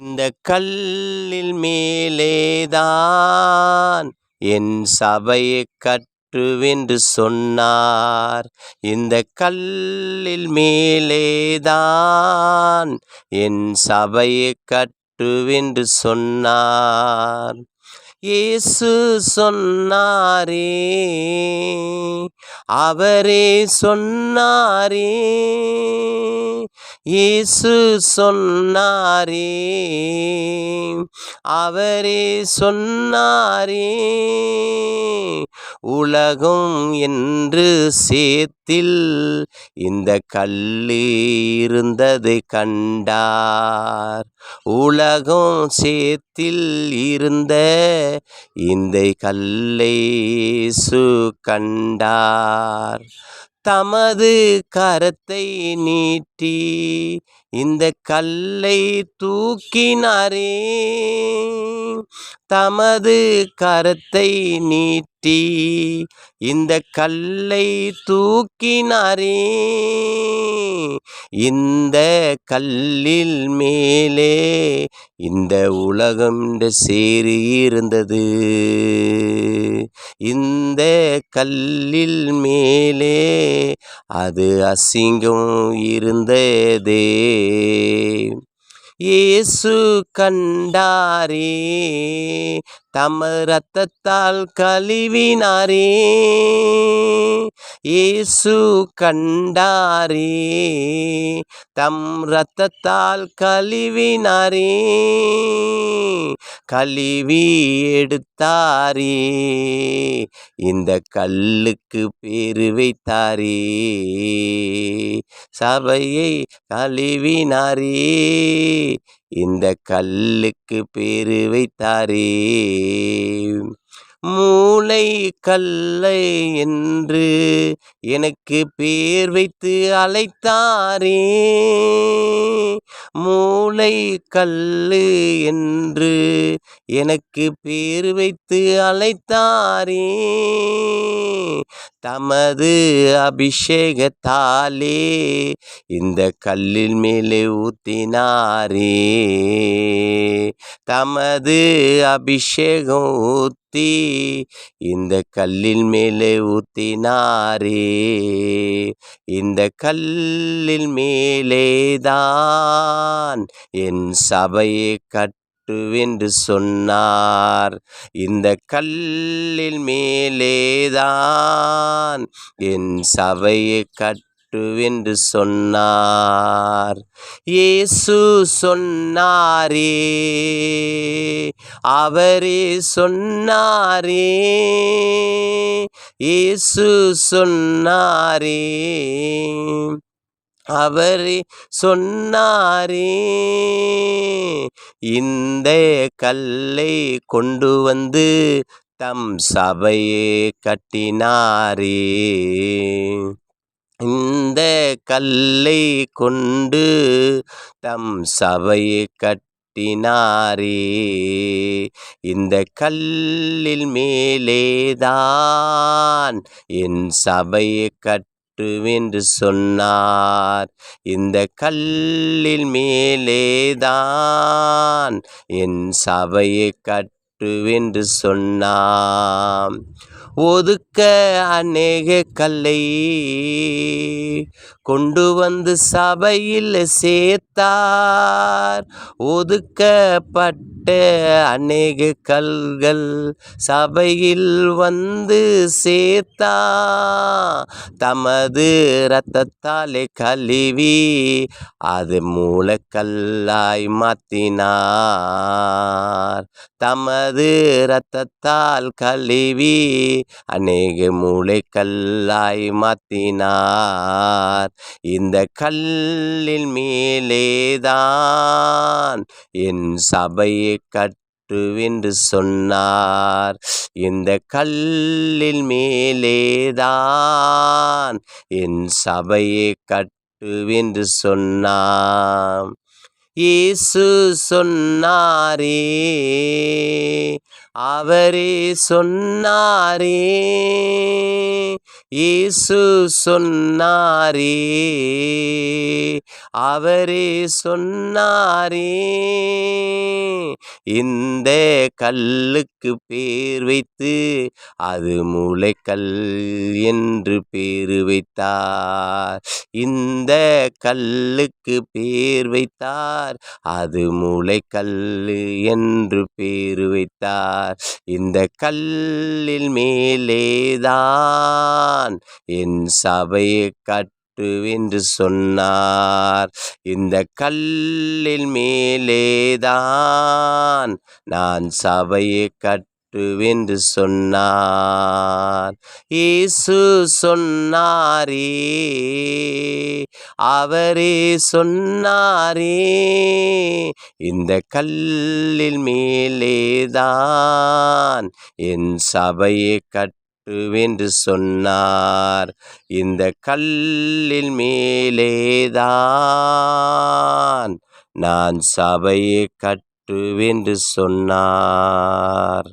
இந்த கல்லில் மேலேதான் என் சபையைக் கட்டுவென்று சொன்னார். இந்த கல்லில் மேலேதான் என் சபையைக் கட்டுவென்று சொன்னார். இயேசு சொன்னாரே, அவரே சொன்னாரே, இயேசு சொன்னாரே, அவரே சொன்னாரே, உலகம் என்று சேத்தில் இந்த கல்லு இருந்தது கண்டார். உலகம் சேத்தில் இருந்த இந்த கல்லை இயேசு கண்டார். தமது கரத்தை நீட்டி இந்த கல்லை தூக்கினாரே. தமது கரத்தை நீட்டி இந்த கல்லை தூக்கினாரே. இந்த கல்லில் மேலே இந்த உலகம் சேரி இருந்தது. இந்த கல்லில் மேலே அது அசிங்கம் இருந்ததே. இயேசு கண்டாரே, தம் இரத்தத்தால் கழுவினாரே. இயேசு கண்டாரே, தம் இரத்தத்தால் கழுவினாரே. கழுவி எடுத்தாரே, இந்த கல்லுக்கு பேரு வைத்தாரே. சபையை கழுவினாரே, இந்த கல்லுக்கு பேரு வைத்தாரே. மூளை கல்லை என்று எனக்கு பேர் வைத்து அழைத்தாரே. மூளை கல்லு என்று எனக்கு பேர் வைத்து அழைத்தாரே. தமது அபிஷேகத்தாலே இந்த கல்லில் மேலே ஊத்தினாரே. தமது அபிஷேகம் ஊத்தி இந்த கல்லில் மேலே ஊத்தினாரே. இந்த கல்லில் மேலேதான் என் சபையை கட்டுவென்று சொன்னார். இந்த கல்லில் மேலேதான் என் சபையை கட்டுவென்று சொன்னார். இயேசு சொன்னாரே, அவரே சொன்னாரே, இயேசு சொன்னாரே, அவரே சொன்னாரே. இந்த கல்லை கொண்டு வந்து தம் சபையை கட்டினாரே. இந்த கல்லை கொண்டு தம் சபையை கட்டினாரே. இந்த கல்லில் மேலேதான் என் சபையை கட்டுவென்று சொன்னார். இந்த கல்லில் மேலேதான் என் சபையை கட்டுவென்று சொன்னார். ஒதுக்க அநேக கல்லை கொண்டு வந்து சபையில் சேர்த்தார். ஒதுக்கப்பட்ட அநேக கல்கள் சபையில் வந்து சேர்த்தார். தமது இரத்தத்தாலே கழுவி அது மூலக்கல்லாய் மாற்றினார். தமது இரத்தத்தால் கழுவி அநேக மூளைக்கல்லாய் மாற்றினார். இந்த கல்லில் மேலேதான் என் சபையை கட்டுவென்று சொன்னார். இந்த கல்லில் மேலேதான் என் சபையை கட்டுவென்று சொன்னார். இயேசு சொன்னாரே, அவரே சொன்னாரே, இயேசு சொன்னாரே, அவரே சொன்னாரே, இந்த கல்லுக்கு பேர் வைத்து அது மூலைக்கல் என்று பேரு வைத்தார். இந்த கல்லுக்கு பேர் வைத்தார், அது மூலைக்கல் என்று பேரு வைத்தார். இந்த கல்லில் மேலேதான் என் சபையை கட்டுவென்று சொன்னார். இந்த கல்லில் மேலேதான் நான் சபையை கட்டுவென்று சொன்னார். இயேசு சொன்னாரே, அவரே சொன்னாரே, இந்த கல்லில் மேலேதான் என் சபையை கட்டுவென்று சொன்னார். இந்த கல்லில் மேலேதான் நான் சபையை கட்டுவென்று சொன்னார்.